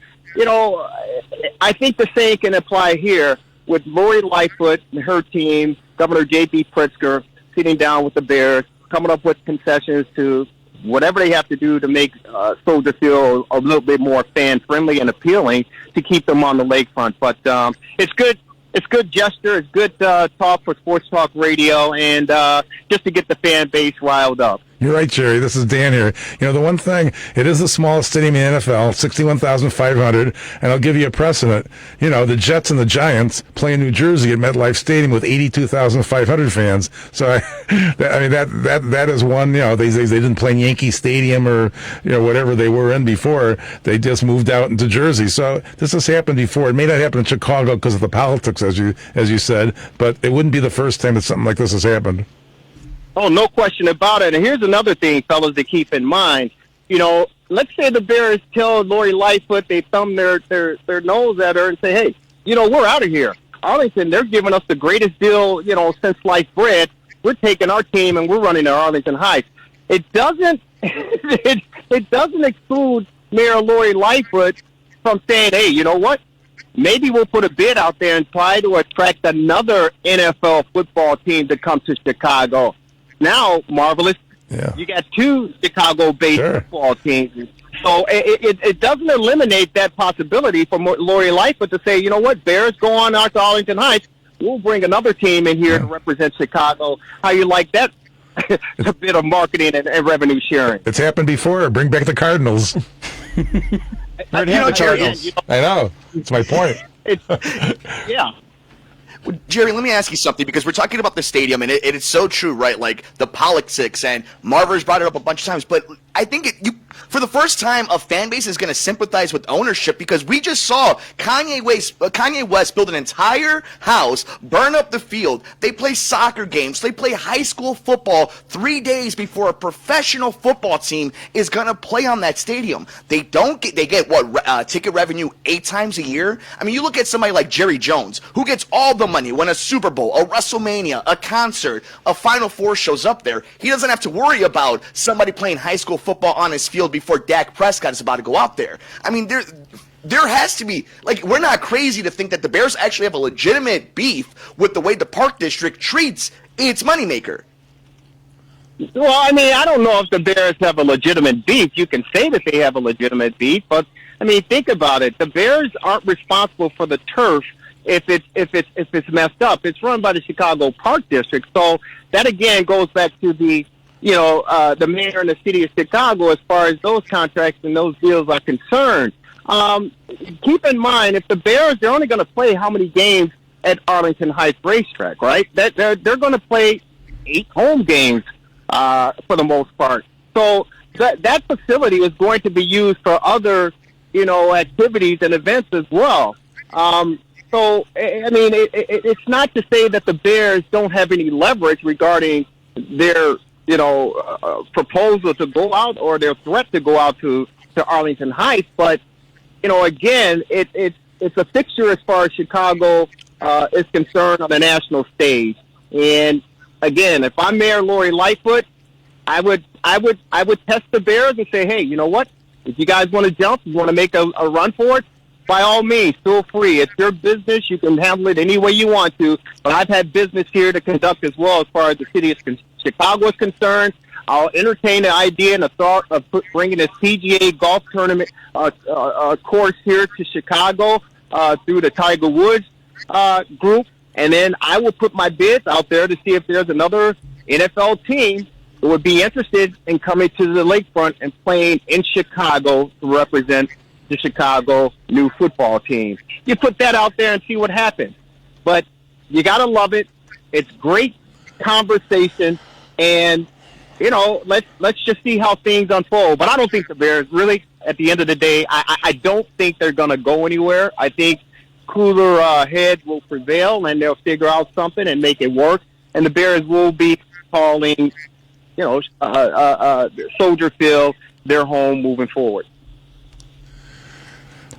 I think the same can apply here with Lori Lightfoot and her team, Governor J.B. Pritzker, sitting down with the Bears, coming up with concessions to whatever they have to do to make Soldier Field a little bit more fan-friendly and appealing to keep them on the lakefront. But it's good. It's good gesture. It's good talk for Sports Talk Radio, and just to get the fan base riled up. You're right, Jerry. This is Dan here. The one thing, it is the smallest stadium in the NFL, 61,500, and I'll give you a precedent. The Jets and the Giants play in New Jersey at MetLife Stadium with 82,500 fans. So, that is one, they didn't play in Yankee Stadium or, whatever they were in before. They just moved out into Jersey. So this has happened before. It may not happen in Chicago because of the politics, as you said, but it wouldn't be the first time that something like this has happened. Oh, no question about it. And here's another thing, fellas, to keep in mind. Let's say the Bears tell Lori Lightfoot, they thumb their nose at her and say, hey, we're out of here. Arlington, they're giving us the greatest deal, since sliced bread. We're taking our team and we're running to Arlington Heights. It doesn't it doesn't exclude Mayor Lori Lightfoot from saying, hey, you know what? Maybe we'll put a bid out there and try to attract another NFL football team to come to Chicago. Now, Marvelous, you got two Chicago-based football teams. So it doesn't eliminate that possibility for Lori Lightfoot to say, you know what, Bears go on out to Arlington Heights. We'll bring another team in here to represent Chicago. How you like that? A bit of marketing and revenue sharing. It's happened before. Bring back the Cardinals. I know. It's my point. Yeah. Well, Jerry, let me ask you something, because we're talking about the stadium, and it's so true, right? Like the politics, and Marver's brought it up a bunch of times, but I think for the first time, a fan base is going to sympathize with ownership, because we just saw Kanye West build an entire house, burn up the field. They play soccer games. They play high school football 3 days before a professional football team is going to play on that stadium. They get what, ticket revenue 8 times a year? I mean, you look at somebody like Jerry Jones, who gets all the money when a Super Bowl, a WrestleMania, a concert, a Final Four shows up there. He doesn't have to worry about somebody playing high school football on his field before Dak Prescott is about to go out there. I mean, there has to be, like, we're not crazy to think that the Bears actually have a legitimate beef with the way the Park District treats its moneymaker. Well, I mean, I don't know if the Bears have a legitimate beef. You can say that they have a legitimate beef, but, I mean, think about it. The Bears aren't responsible for the turf if it's messed up. It's run by the Chicago Park District. So that, again, goes back to the mayor and the city of Chicago as far as those contracts and those deals are concerned. Keep in mind, if the Bears, they're only going to play how many games at Arlington Heights Racetrack, right? They're going to play 8 home games for the most part. So that facility is going to be used for other, activities and events as well. So, I mean, it's not to say that the Bears don't have any leverage regarding their, proposal to go out or their threat to go out to Arlington Heights, but again, it's a fixture as far as Chicago is concerned on the national stage. And again, if I'm Mayor Lori Lightfoot, I would test the Bears and say, hey, you know what? If you guys want to jump, you want to make a run for it, by all means, feel free. It's your business. You can handle it any way you want to. But I've had business here to conduct as well as far as the city of Chicago is concerned. I'll entertain the idea and the thought of bringing this PGA golf tournament course here to Chicago through the Tiger Woods group. And then I will put my bids out there to see if there's another NFL team who would be interested in coming to the lakefront and playing in Chicago to represent the Chicago new football team. You put that out there and see what happens. But you got to love it. It's great conversation. And, let's just see how things unfold. But I don't think the Bears really, at the end of the day, I don't think they're going to go anywhere. I think cooler heads will prevail, and they'll figure out something and make it work. And the Bears will be calling, Soldier Field their home moving forward.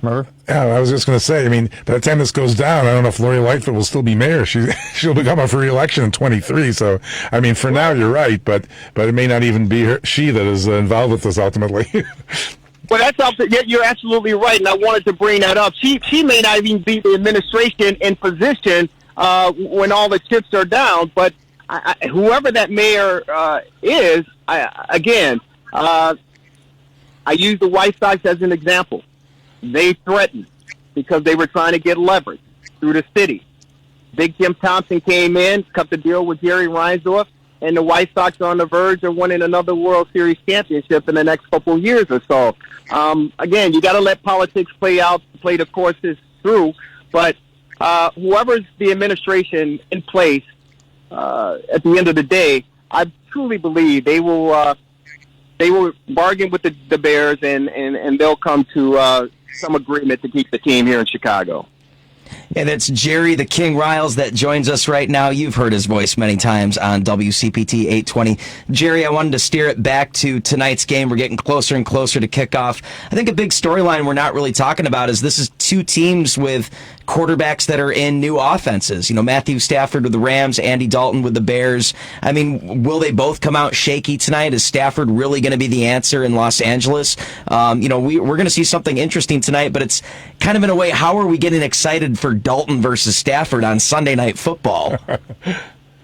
Yeah, I was just going to say, by the time this goes down, I don't know if Lori Lightfoot will still be mayor. She'll become up for re-election in 23. So, for now, you're right, but it may not even be she that is involved with this ultimately. Well, that's something. You're absolutely right, and I wanted to bring that up. She may not even be the administration in position when all the chips are down, but whoever that mayor is, I use the White Sox as an example. They threatened because they were trying to get leverage through the city. Big Jim Thompson came in, cut the deal with Jerry Reinsdorf, and the White Sox are on the verge of winning another World Series championship in the next couple of years or so. Again, you got to let politics play the courses through, but whoever's the administration in place, at the end of the day, I truly believe they will bargain with the Bears and they'll come to some agreement to keep the team here in Chicago. And it's Jerry the King Riles that joins us right now. You've heard his voice many times on WCPT 820. Jerry, I wanted to steer it back to tonight's game. We're getting closer and closer to kickoff. I think a big storyline we're not really talking about is this is two teams with quarterbacks that are in new offenses. Matthew Stafford with the Rams, Andy Dalton with the Bears. Will they both come out shaky tonight? Is Stafford really going to be the answer in Los Angeles? We're going to see something interesting tonight, but it's kind of in a way, how are we getting excited for Dalton versus Stafford on Sunday Night Football?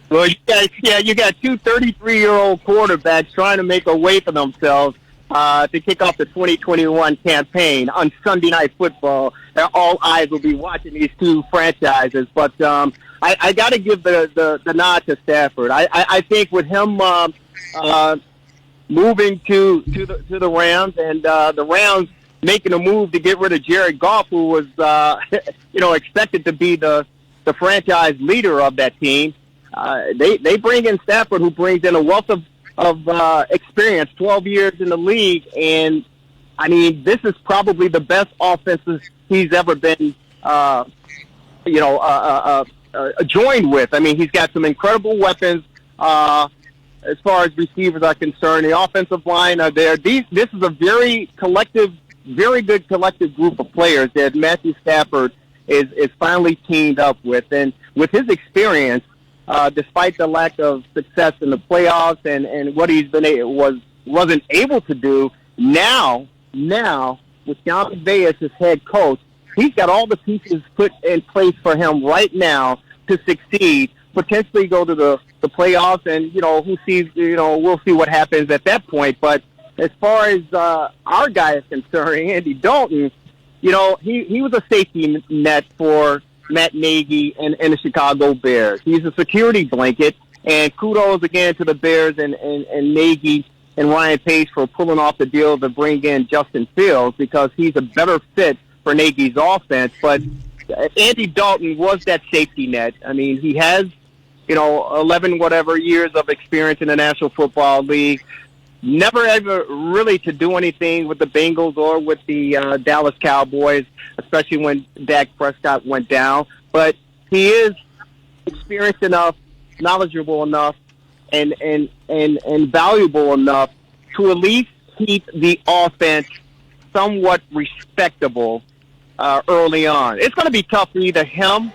Well, you got two 33-year-old quarterbacks trying to make a way for themselves to kick off the 2021 campaign on Sunday Night Football. All eyes will be watching these two franchises. But I got to give the nod to Stafford. I think with him moving to the Rams and the Rams making a move to get rid of Jared Goff, who was expected to be the franchise leader of that team, they bring in Stafford, who brings in a wealth of experience, 12 years in the league, and this is probably the best offenses he's ever been, joined with. He's got some incredible weapons as far as receivers are concerned. The offensive line are there. This is a very good collective group of players that Matthew Stafford is finally teamed up with, and with his experience. Despite the lack of success in the playoffs and what he's wasn't able to do, now with Sean McVay as head coach, he's got all the pieces put in place for him right now to succeed, potentially go to the playoffs, and we'll see what happens at that point. But as far as our guy is concerned, Andy Dalton, he was a safety net for Matt Nagy and the Chicago Bears. He's a security blanket, and kudos again to the Bears and Nagy and Ryan Pace for pulling off the deal to bring in Justin Fields, because he's a better fit for Nagy's offense. But Andy Dalton was that safety net. He has, 11 whatever years of experience in the National Football League. Never ever really to do anything with the Bengals or with the Dallas Cowboys, especially when Dak Prescott went down. But he is experienced enough, knowledgeable enough, and valuable enough to at least keep the offense somewhat respectable early on. It's going to be tough for either him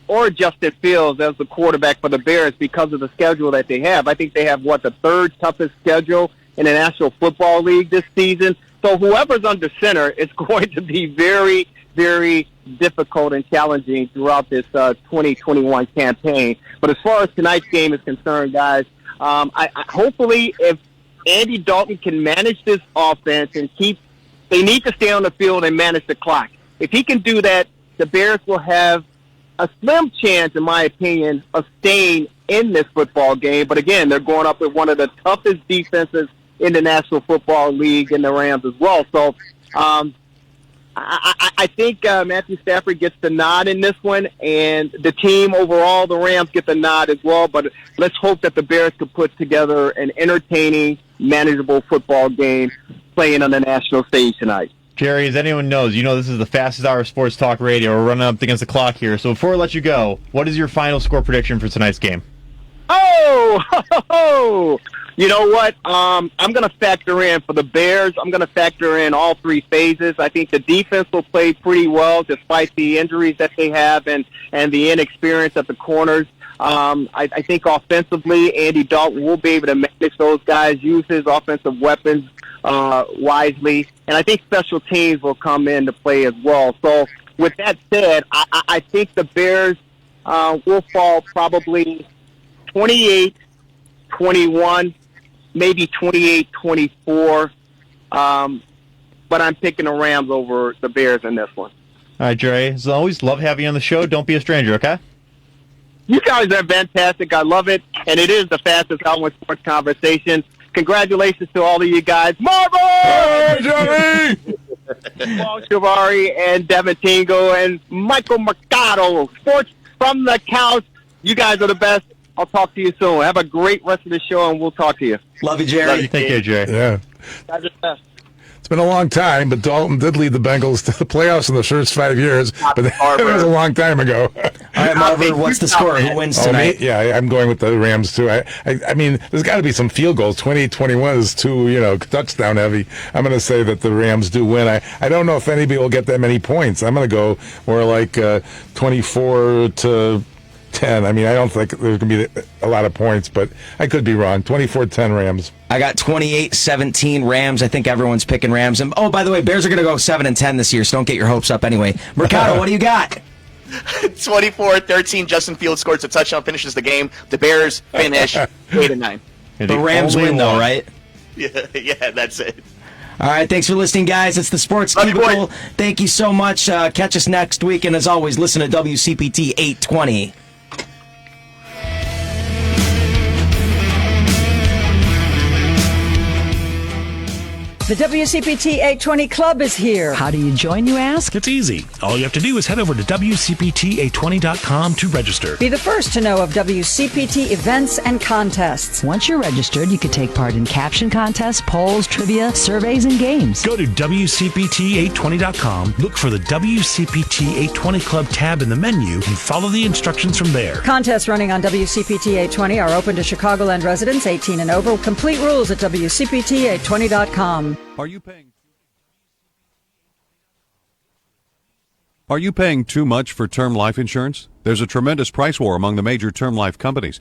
or Justin Fields as the quarterback for the Bears because of the schedule that they have. I think they have, the third toughest schedule in the National Football League this season. So whoever's under center is going to be very, very difficult and challenging throughout this 2021 campaign. But as far as tonight's game is concerned, guys, I hopefully if Andy Dalton can manage this offense and they need to stay on the field and manage the clock. If he can do that, the Bears will have a slim chance, in my opinion, of staying in this football game. But again, they're going up with one of the toughest defenses in the National Football League in the Rams as well. So I think Matthew Stafford gets the nod in this one, and the team overall, the Rams, get the nod as well. But let's hope that the Bears can put together an entertaining, manageable football game playing on the national stage tonight. Jerry, as anyone knows, this is the fastest hour of sports talk radio. We're running up against the clock here. So before we let you go, what is your final score prediction for tonight's game? You know what? I'm going to factor in for the Bears. I'm going to factor in all three phases. I think the defense will play pretty well despite the injuries that they have and the inexperience at the corners. I think offensively, Andy Dalton will be able to manage those guys, use his offensive weapons wisely, and I think special teams will come into play as well. So with that said, I think the Bears will fall probably 28-21, maybe 28-24, but I'm picking the Rams over the Bears in this one. All right, Jerry, as always, love having you on the show. Don't be a stranger, okay? You guys are fantastic. I love it, and it is the fastest hour sports conversation. Congratulations to all of you guys. MARVER! Hey, Jerry! Paul Chivari and Devin Tingle and Michael Mercado. Sports from the couch. You guys are the best. I'll talk to you soon. Have a great rest of the show, and we'll talk to you. Love you, Jerry. Take care, Jerry. Yeah. Guys are the best. It's been a long time, but Dalton did lead the Bengals to the playoffs in the first 5 years, but that was a long time ago. All right, Marvin, what's the score? Who wins tonight? I'm going with the Rams, too. I mean, there's got to be some field goals. 20-21 is too, touchdown heavy. I'm going to say that the Rams do win. I don't know if anybody will get that many points. I'm going to go more like 24-10. I mean, I don't think there's going to be a lot of points, but I could be wrong. 24-10 Rams. I got 28-17 Rams. I think everyone's picking Rams. And by the way, Bears are going to go 7-10 this year, so don't get your hopes up anyway. Mercado, what do you got? 24-13. Justin Fields scores a touchdown, finishes the game. The Bears finish 8-9. The Rams win, though, right? Yeah, that's it. All right, thanks for listening, guys. It's the Sports Cubicle. Thank you so much. Catch us next week, and as always, listen to WCPT 820. The WCPT 820 Club is here. How do you join, you ask? It's easy. All you have to do is head over to WCPT820.com to register. Be the first to know of WCPT events and contests. Once you're registered, you can take part in caption contests, polls, trivia, surveys, and games. Go to WCPT820.com, look for the WCPT 820 Club tab in the menu, and follow the instructions from there. Contests running on WCPT 820 are open to Chicagoland residents 18 and over. Complete rules at WCPT820.com. Are you paying too much for term life insurance? There's a tremendous price war among the major term life companies.